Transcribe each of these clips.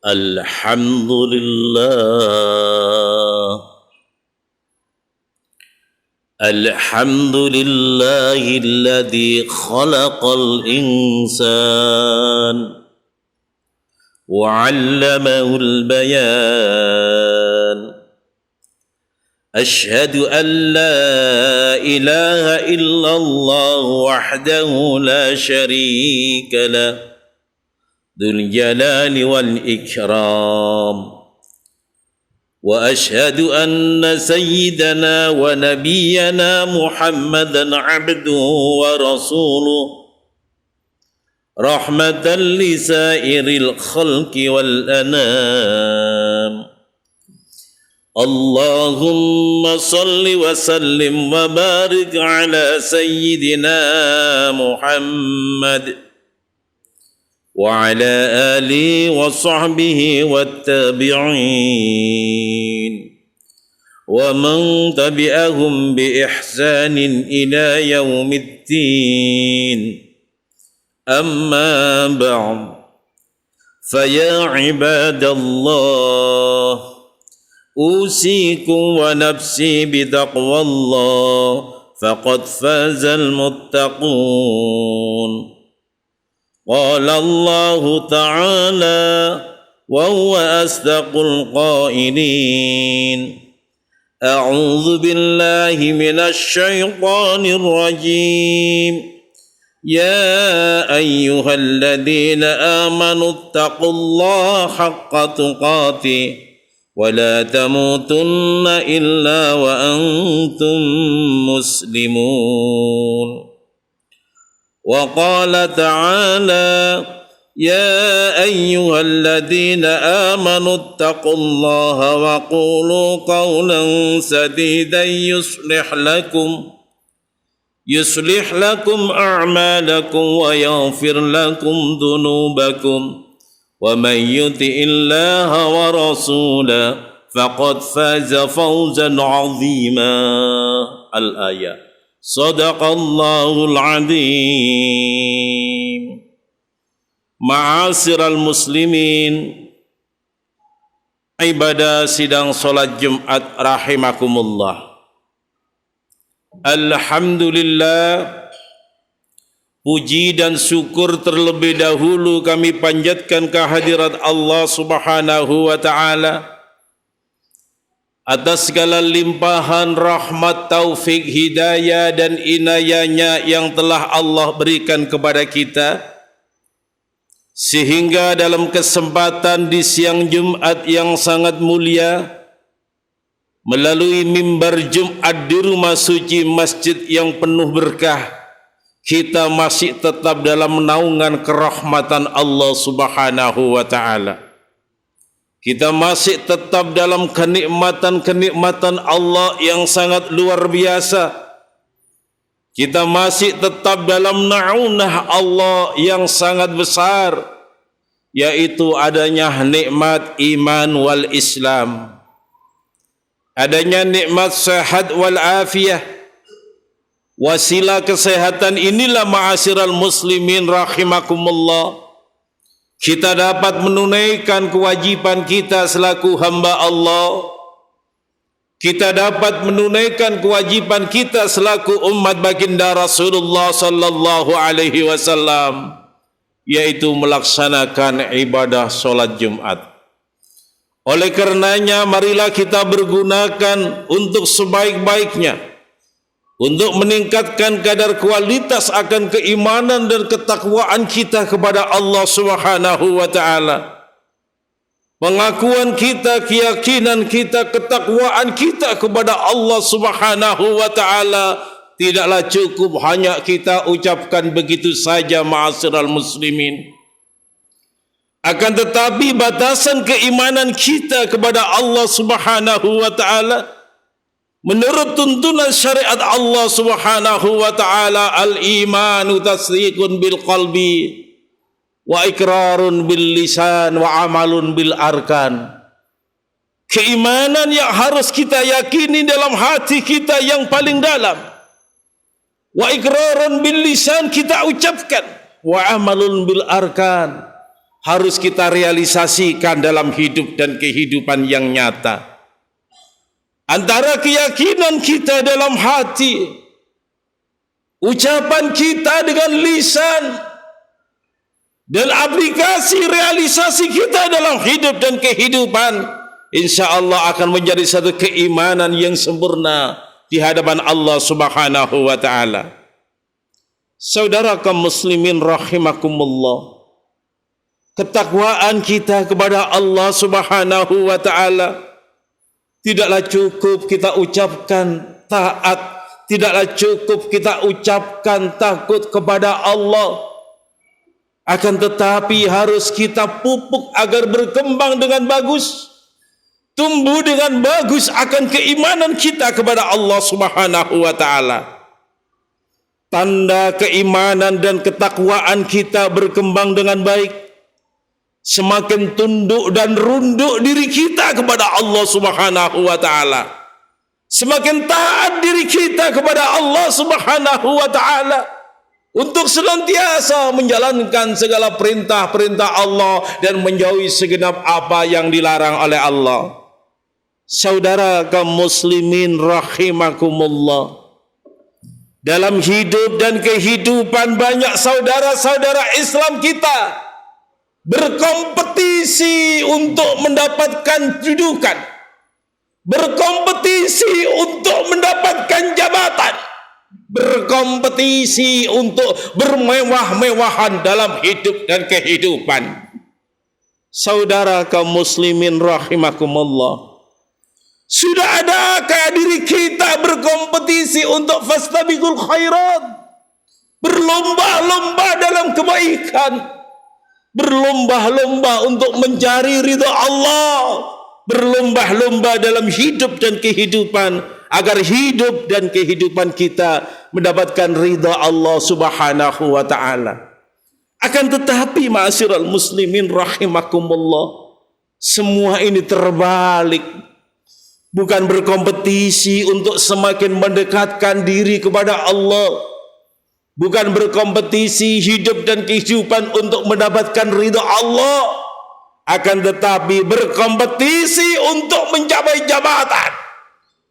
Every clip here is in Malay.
الحمد لله الحمد لله الذي خلق الإنسان وعلمه البيان أشهد أن لا إله إلا الله وحده لا شريك له ذو الجلال والإكرام وأشهد أن سيدنا ونبينا محمدًا عبده ورسوله رحمة لسائر الخلق والأنام اللهم صل وسلم وبارك على سيدنا محمد وعلى آله وصحبه والتابعين ومن تبعهم بإحسان إلى يوم الدين أما بعد فيا عباد الله أوصيكم ونفسي بتقوى الله فقد فاز المتقون قال الله تعالى وهو أصدق القائلين أعوذ بالله من الشيطان الرجيم يا أيها الذين آمنوا اتقوا الله حق تقاته ولا تموتن إلا وأنتم مسلمون وقال تعالى يا أيها الذين آمنوا اتقوا الله وقولوا قولا سديدا يصلح لكم أعمالكم ويغفر لكم ذنوبكم ومن يطع الله ورسوله فقد فاز فوزا عظيما الآية صدق الله العظيم Ma'asyiral muslimin, ibadah sidang salat Jumat rahimakumullah. Alhamdulillah, puji dan syukur terlebih dahulu kami panjatkan kehadirat Allah Subhanahu wa taala atas segala limpahan rahmat, taufik, hidayah dan inayahnya yang telah Allah berikan kepada kita, sehingga dalam kesempatan di siang Jumat yang sangat mulia, melalui mimbar Jumat di rumah suci masjid yang penuh berkah, kita masih tetap dalam naungan kerahmatan Allah Subhanahu wa taala. Kita masih tetap dalam kenikmatan-kenikmatan Allah yang sangat luar biasa. Kita masih tetap dalam naunah Allah yang sangat besar, yaitu adanya nikmat iman wal Islam, adanya nikmat sehat wal afiyah. Wasilah kesehatan inilah ma'asyiral muslimin rahimakumullah, kita dapat menunaikan kewajiban kita selaku hamba Allah. Kita dapat menunaikan kewajiban kita selaku umat baginda Rasulullah sallallahu alaihi wasallam, yaitu melaksanakan ibadah salat Jumat. Oleh karenanya marilah kita bergunakan untuk sebaik-baiknya, untuk meningkatkan kadar kualitas akan keimanan dan ketakwaan kita kepada Allah Subhanahu wa taala. Pengakuan kita, keyakinan kita, ketakwaan kita kepada Allah Subhanahu wa taala tidaklah cukup hanya kita ucapkan begitu saja ma'asyiral muslimin. Akan tetapi batasan keimanan kita kepada Allah Subhanahu wa taala menurut tuntunan syariat Allah Subhanahu wa taala, al-imanu tasdiqun bil qalbi wa ikrarun bil lisan wa amalun bil arkan. Keimanan yang harus kita yakini dalam hati kita yang paling dalam, wa ikrarun bil lisan kita ucapkan, wa amalun bil arkan, harus kita realisasikan dalam hidup dan kehidupan yang nyata. Antara keyakinan kita dalam hati, ucapan kita dengan lisan, dan aplikasi realisasi kita dalam hidup dan kehidupan, insya Allah akan menjadi satu keimanan yang sempurna di hadapan Allah Subhanahu wa ta'ala. Saudara kaum muslimin rahimakumullah, ketakwaan kita kepada Allah Subhanahu wa ta'ala tidaklah cukup kita ucapkan taat, tidaklah cukup kita ucapkan takut kepada Allah, akan tetapi harus kita pupuk agar berkembang dengan bagus, tumbuh dengan bagus akan keimanan kita kepada Allah Subhanahu wa ta'ala. Tanda keimanan dan ketakwaan kita berkembang dengan baik, semakin tunduk dan runduk diri kita kepada Allah Subhanahu wa ta'ala, semakin taat diri kita kepada Allah Subhanahu wa ta'ala untuk senantiasa menjalankan segala perintah-perintah Allah dan menjauhi segenap apa yang dilarang oleh Allah. Saudara kaum muslimin rahimakumullah, dalam hidup dan kehidupan banyak saudara-saudara Islam kita berkompetisi untuk mendapatkan kedudukan, berkompetisi untuk mendapatkan jabatan, berkompetisi untuk bermewah-mewahan dalam hidup dan kehidupan. Saudara kaum muslimin rahimakumullah, sudah adakah diri kita berkompetisi untuk fastabiqul khairat, berlomba-lomba dalam kebaikan, berlomba-lomba untuk mencari ridha Allah, berlomba-lomba dalam hidup dan kehidupan agar hidup dan kehidupan kita mendapatkan ridha Allah Subhanahu wa ta'ala. Akan tetapi ma'asyiral muslimin rahimakumullah, semua ini terbalik. Bukan berkompetisi untuk semakin mendekatkan diri kepada Allah, bukan berkompetisi hidup dan kehidupan untuk mendapatkan ridha Allah, akan tetapi berkompetisi untuk mencapai jabatan,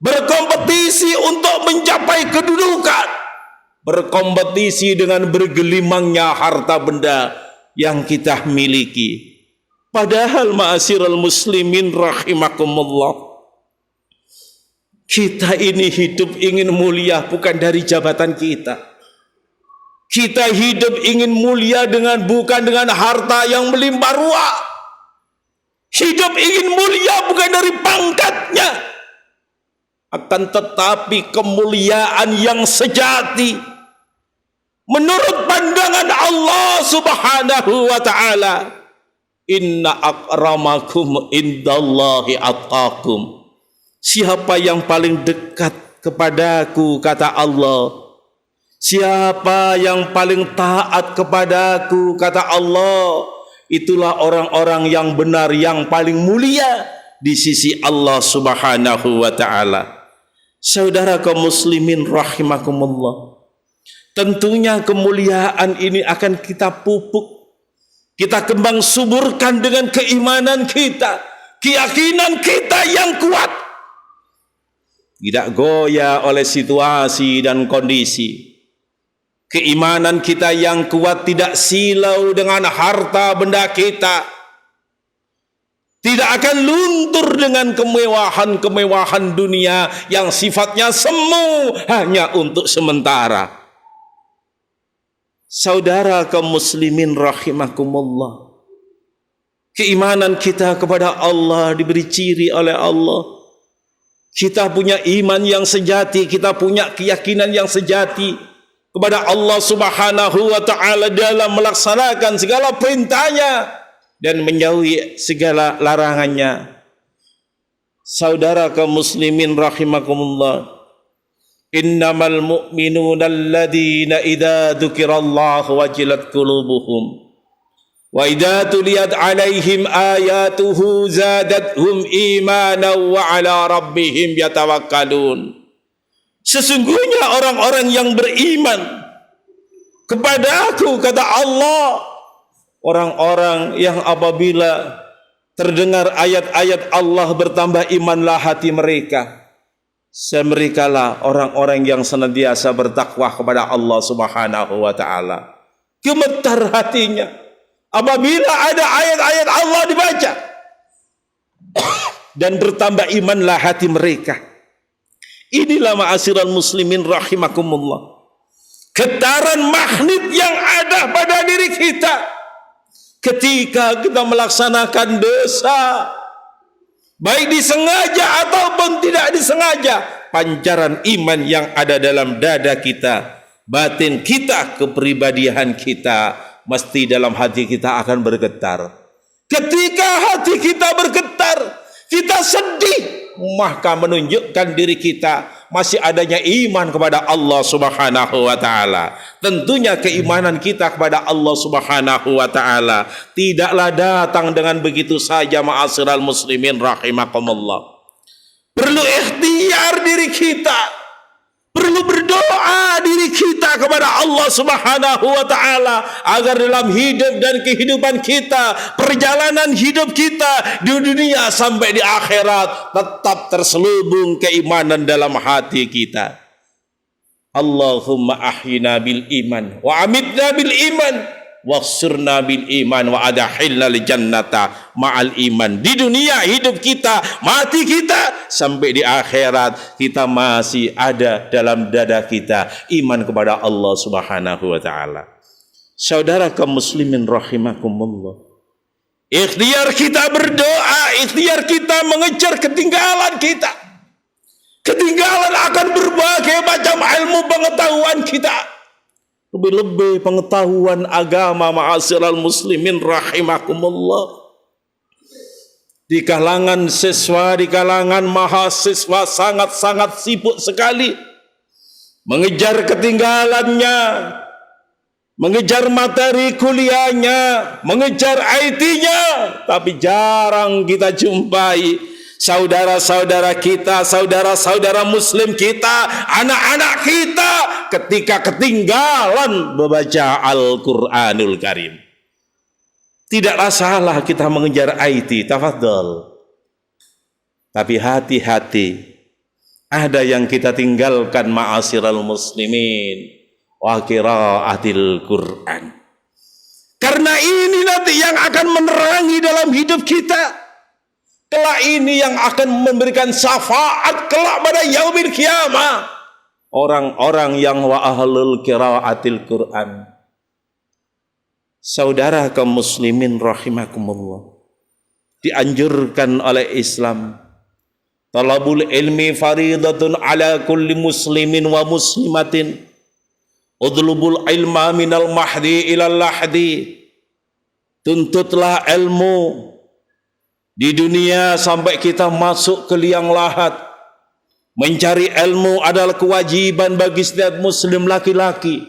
berkompetisi untuk mencapai kedudukan, berkompetisi dengan bergelimangnya harta benda yang kita miliki. Padahal ma'asyiral muslimin rahimakumullah, kita ini hidup ingin mulia bukan dari jabatan kita. Kita hidup ingin mulia bukan dengan harta yang melimpah ruah. Hidup ingin mulia bukan dari pangkatnya, akan tetapi kemuliaan yang sejati menurut pandangan Allah Subhanahu wa ta'ala, inna akramakum indallahi atqakum. Siapa yang paling dekat kepadaku, kata Allah, siapa yang paling taat kepadaku, kata Allah, itulah orang-orang yang benar, yang paling mulia di sisi Allah Subhanahu wa ta'ala. Saudara kaum muslimin rahimakumullah, tentunya kemuliaan ini akan kita pupuk, kita kembang suburkan dengan keimanan kita, keyakinan kita yang kuat, tidak goyah oleh situasi dan kondisi. Keimanan kita yang kuat tidak silau dengan harta benda kita, tidak akan luntur dengan kemewahan-kemewahan dunia yang sifatnya semu, hanya untuk sementara. Saudara kaum muslimin rahimakumullah, keimanan kita kepada Allah diberi ciri oleh Allah. Kita punya iman yang sejati, kita punya keyakinan yang sejati kepada Allah Subhanahu wa ta'ala dalam melaksanakan segala perintahnya dan menjauhi segala larangannya. Saudara kaum muslimin rahimakumullah, innamal mu'minuna alladhina idza dzukirallahu wajilat qulubuhum wa idza tuliyat alaihim ayatuhu zadatuhum imanan wa ala rabbihim yatawakkalun. Sesungguhnya orang-orang yang beriman kepada aku, kata Allah, Orang-orang yang apabila terdengar ayat-ayat Allah bertambah imanlah hati mereka. Mereka lah orang-orang yang senantiasa bertakwa kepada Allah Subhanahu wa taala. Gemetar hatinya apabila ada ayat-ayat Allah dibaca dan bertambah imanlah hati mereka. Inilah ma'asyiral muslimin rahimakumullah, getaran magnet yang ada pada diri kita ketika kita melaksanakan dosa, baik disengaja ataupun tidak disengaja. Pancaran iman yang ada dalam dada kita, batin kita, kepribadian kita, mesti dalam hati kita akan bergetar. Ketika hati kita bergetar, kita sedih, maka menunjukkan diri kita masih adanya iman kepada Allah Subhanahu wa taala. Tentunya keimanan kita kepada Allah Subhanahu wa taala tidaklah datang dengan begitu saja, ma'asyiral muslimin rahimakumullah. Perlu ikhtiar diri kita, perlu berdoa diri kita kepada Allah Subhanahu wa taala agar dalam hidup dan kehidupan kita, perjalanan hidup kita di dunia sampai di akhirat tetap terselubung keimanan dalam hati kita. Allahumma ahyina bil iman wa amitna bil iman waghfirna bil iman wa adkhilna lil jannata ma'al iman. Di dunia hidup kita, mati kita, sampai di akhirat kita masih ada dalam dada kita iman kepada Allah Subhanahu wa taala. Saudara kaum muslimin rahimakumullah, ikhtiar kita berdoa, ikhtiar kita mengejar ketinggalan kita. Ketinggalan akan berbagai macam ilmu pengetahuan kita, lebih-lebih pengetahuan agama, ma'asyiral muslimin rahimakumullah. Di kalangan siswa, di kalangan mahasiswa sangat-sangat sibuk sekali mengejar ketinggalannya, mengejar materi kuliahnya, mengejar IT-nya, tapi jarang kita jumpai saudara-saudara kita, saudara-saudara muslim kita, anak-anak kita ketika ketinggalan membaca Al-Quranul Karim. Tidaklah salah kita mengejar IT, tafadhol. Tapi hati-hati, ada yang kita tinggalkan, ma'asyiral muslimin, wa qiraatil Quran. Karena ini nanti yang akan menerangi dalam hidup kita. Kelak ini yang akan memberikan syafaat kelak pada yaumil qiyamah. Orang-orang yang wa ahlul qiraatil Quran. Saudara kaum muslimin rahimakumullah, dianjurkan oleh Islam, talabul ilmi faridatun ala kulli muslimin wa muslimatin. Udlubul ilma minal mahdi ilal lahdi. Tuntutlah ilmu di dunia sampai kita masuk ke liang lahat. Mencari ilmu adalah kewajiban bagi setiap muslim laki-laki,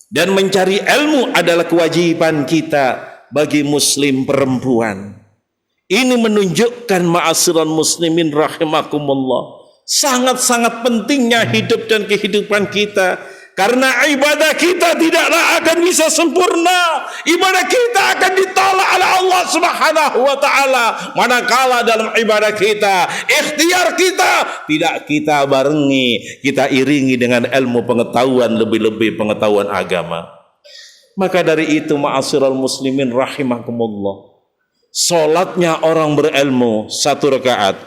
dan mencari ilmu adalah kewajiban kita bagi muslim perempuan. Ini menunjukkan, ma'asyiral muslimin rahimakumullah, sangat-sangat pentingnya hidup dan kehidupan kita. Karena ibadah kita tidaklah akan bisa sempurna, ibadah kita akan ditolak oleh Allah Subhanahu wa taala manakala dalam ibadah kita, ikhtiar kita tidak kita barengi, kita iringi dengan ilmu pengetahuan, lebih-lebih pengetahuan agama. Maka dari itu, ma'asyiral muslimin rahimakumullah, salatnya orang berilmu 1 rakaat.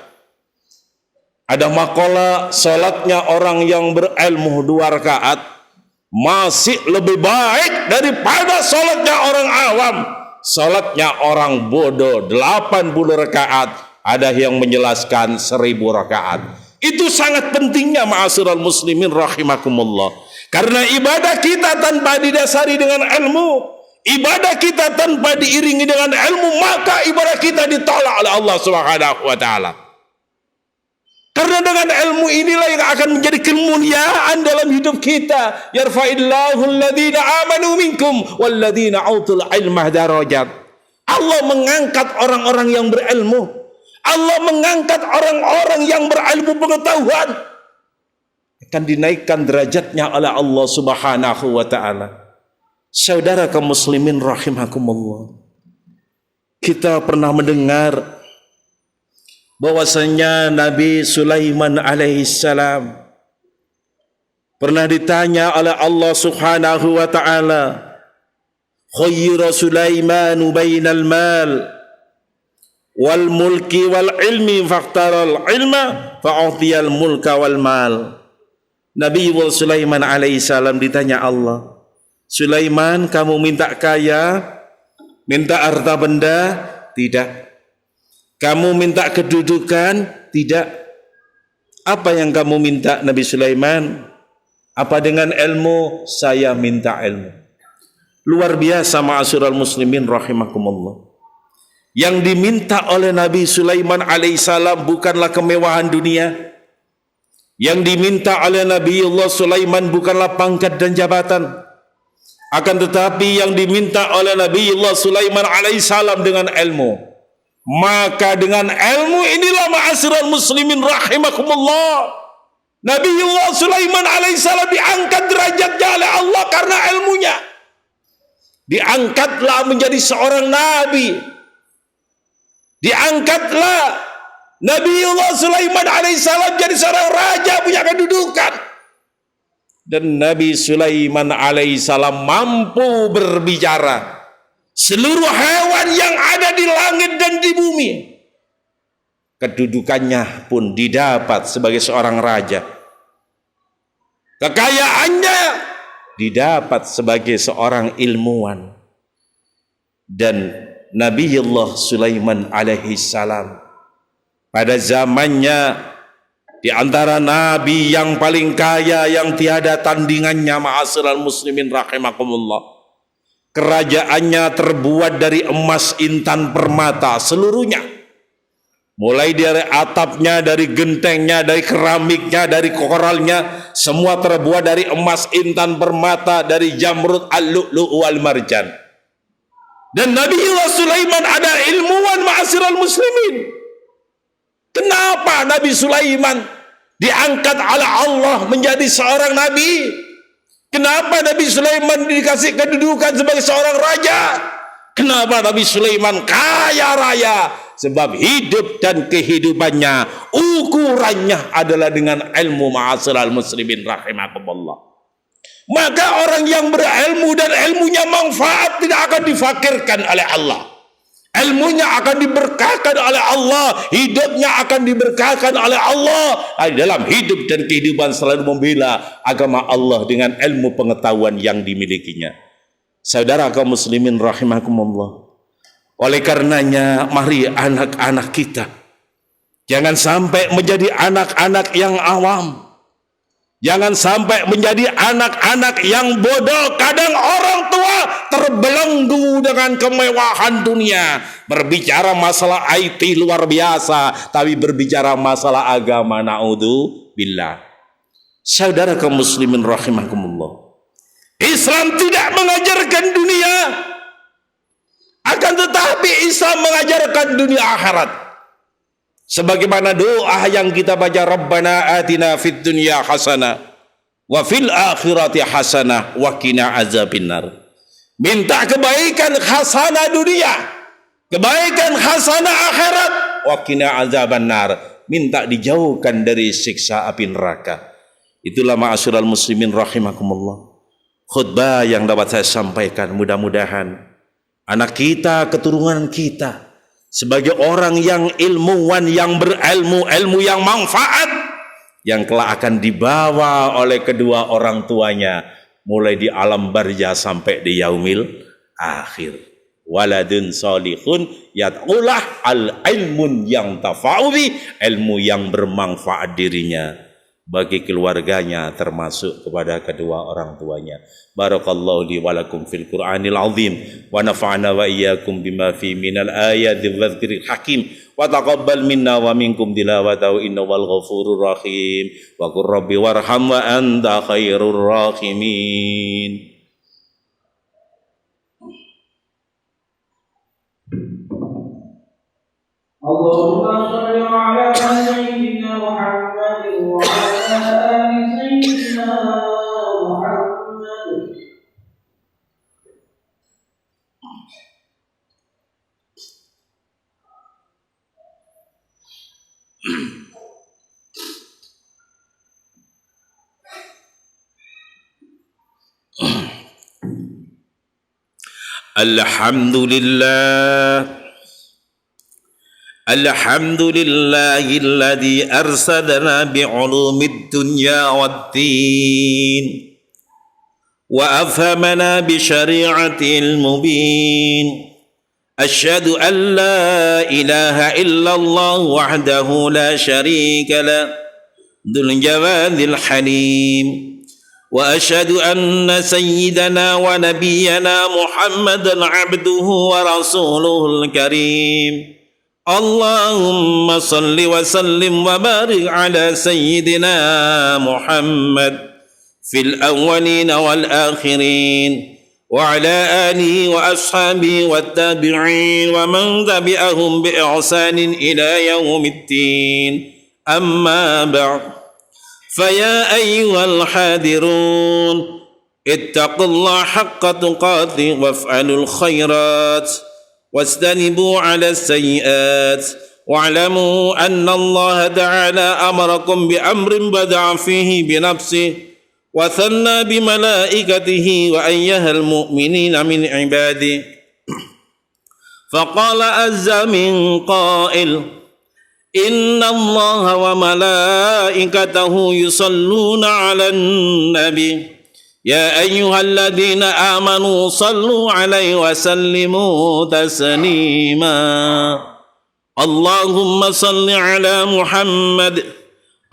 Ada makalah salatnya orang yang berilmu 2 rakaat masih lebih baik daripada salatnya orang awam, salatnya orang bodoh 80 rakaat. Ada yang menjelaskan 1000 rakaat. Itu sangat pentingnya, ma'asyiral muslimin rahimakumullah. Karena ibadah kita tanpa didasari dengan ilmu, ibadah kita tanpa diiringi dengan ilmu, maka ibadah kita ditolak oleh Allah Subhanahu wa taala. Karena dengan ilmu inilah yang akan menjadi kemuliaan dalam hidup kita. Yarfa'illahu alladhina amanu minkum walladhina utul ilma darajat. Allah mengangkat orang-orang yang berilmu. Allah mengangkat orang-orang yang berilmu pengetahuan. Akan dinaikkan derajatnya oleh Allah Subhanahu wa taala. Saudara kaum muslimin rahimakumullah, kita pernah mendengar bahwasanya Nabi Sulaiman alaihissalam pernah ditanya oleh Allah Subhanahu wa taala, khayyara Sulaimanu bainal mal wal mulki wal ilmi faqtaral ilma fa'utiyal mulka wal mal. Nabi Sulaiman alaihissalam ditanya Allah, Sulaiman, kamu minta kaya, minta harta benda? Tidak. Kamu minta kedudukan? Tidak. Apa yang kamu minta Nabi Sulaiman? Apa dengan ilmu? Saya minta ilmu. Luar biasa ma'asyiral muslimin rahimakumullah. Yang diminta oleh Nabi Sulaiman alaihissalam bukanlah kemewahan dunia. Yang diminta oleh Nabiullah Sulaiman bukanlah pangkat dan jabatan. Akan tetapi yang diminta oleh Nabiullah Sulaiman alaihissalam dengan ilmu. Maka dengan ilmu inilah ma'asyiral muslimin rahimakumullah, Nabiullah Sulaiman alaihissalam diangkat derajatnya oleh Allah karena ilmunya. Diangkatlah menjadi seorang nabi. Diangkatlah Nabiullah Sulaiman alaihissalam jadi seorang raja punya kedudukan. Dan Nabi Sulaiman alaihissalam mampu berbicara seluruh hewan yang ada di langit dan di bumi. Kedudukannya pun didapat sebagai seorang raja. Kekayaannya didapat sebagai seorang ilmuwan. Dan Nabiullah Sulaiman alaihissalam pada zamannya di antara nabi yang paling kaya yang tiada tandingannya ma'asyiral muslimin rahimakumullah. Kerajaannya terbuat dari emas intan permata seluruhnya. Mulai dari atapnya, dari gentengnya, dari keramiknya, dari koralnya, semua terbuat dari emas intan permata, dari jamrud, al-lu'lu' wal marjan. Dan Nabiullah Sulaiman ada ilmuwan ma'asyiral muslimin. Kenapa Nabi Sulaiman diangkat oleh Allah menjadi seorang nabi? Kenapa Nabi Sulaiman dikasih kedudukan sebagai seorang raja? Kenapa Nabi Sulaiman kaya raya? Sebab hidup dan kehidupannya ukurannya adalah dengan ilmu ma'asyiral muslimin rahimakumullah. Maka orang yang berilmu dan ilmunya manfaat tidak akan difakirkan oleh Allah. Ilmunya akan diberkahkan oleh Allah, hidupnya akan diberkahkan oleh Allah. Dalam hidup dan kehidupan selalu membela agama Allah dengan ilmu pengetahuan yang dimilikinya. Saudara kaum muslimin rahimakumullah. Oleh karenanya mari anak-anak kita jangan sampai menjadi anak-anak yang awam. Jangan sampai menjadi anak-anak yang bodoh. Kadang orang tua terbelenggu dengan kemewahan dunia. Berbicara masalah IT luar biasa, tapi berbicara masalah agama na'udzubillah. Saudara kaum muslimin rahimakumullah, Islam tidak mengajarkan dunia, akan tetapi Islam mengajarkan dunia akhirat. Sebagaimana doa yang kita baca, Rabbana atina fid dunya hasanah wa fil akhirati hasanah wa qina azabinnar. Minta kebaikan hasanah dunia, kebaikan hasanah akhirat, wa qina azabannar. Minta dijauhkan dari siksa api neraka. Itulah ma'asyiral muslimin rahimakumullah, khutbah yang dapat saya sampaikan. Mudah-mudahan anak kita, keturunan kita sebagai orang yang ilmuwan, yang berilmu, ilmu yang manfaat, yang kelak akan dibawa oleh kedua orang tuanya mulai di alam barzah sampai di yaumil akhir. Waladun salihun yad'ulah al ilmun yang tafa'ubi, ilmu yang bermanfaat dirinya bagi keluarganya termasuk kepada kedua orang tuanya. Barakallahu li wa lakum fil Qur'anil azim wa nafa'ana wa iyyakum bima fi minal ayati wa dzikril hakim wa taqabbal minna wa minkum tilawatahu innahu wal ghafurur rahim wa qur rabbi warham wa anta khairur rahimin. Allahumma shalli ala sayyidina Muhammad wa ala ali sayyidina Muhammad Alhamdulillahilladzi arsadana bi'ulumid dunya waddin wa afhamana bi syari'atil mubin. Asyhadu an la ilaha illallah wahdahu la syarika lah dzul jawadil halim. Wa asyhadu anna sayyidana wa nabiyyana Muhammadan abduhu wa rasuluhul karim. Allahumma salli wa sallim wa barik ala sayyidina Muhammad fil awwalin wal akhirin wa ala alihi wa ashabihi wat tabi'in wa man tabi'ahum bi ihsanin ila yaumiddin. Amma ba'd. Faya ayyuhal hadirun ittaqullaha haqqa tuqatih waf'alul khairat واجتنبوا على السيئات واعلموا أن الله تعالى أمركم بأمر بدأ فيه بنفسه وثنى بملائكته وأيها المؤمنين من عباده فقال عز من قائل إن الله وملائكته يصلون على النبي يا أيها الذين آمنوا صلوا عليه وسلموا تسليما. اللهم صل على محمد.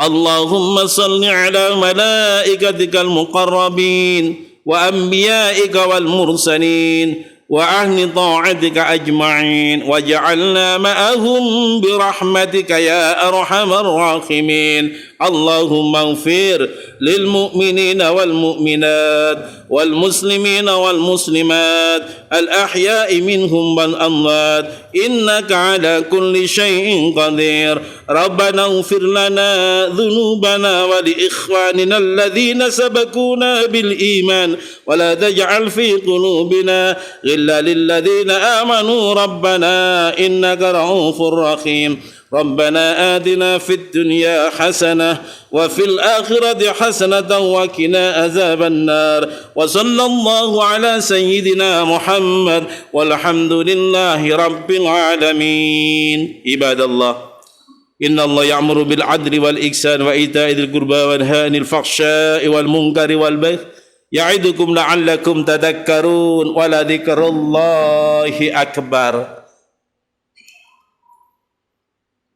اللهم صل على ملائكتك المقربين وأنبيائك والمرسلين وأهل طاعتك أجمعين واجعلنا معهم برحمتك يا أرحم الراحمين. اللهم اغفر للمؤمنين والمؤمنات والمسلمين والمسلمات الأحياء منهم والأموات إنك على كل شيء قدير. ربنا اغفر لنا ذنوبنا ولإخواننا الذين سبقونا بالإيمان ولا تجعل في قلوبنا غلا للذين آمنوا ربنا إنك رؤوف رحيم. ربنا آتنا في الدنيا حسنة وفي الآخرة حسنة وقنا عذاب النار. وصلى الله على سيدنا محمد والحمد لله رب العالمين. عباد الله إن الله يأمر بالعدل والإحسان وإيتاء ذي القربى وينهى عن الفحشاء والمنكر والبغي يعظكم لعلكم تذكرون ولذكر الله أكبر.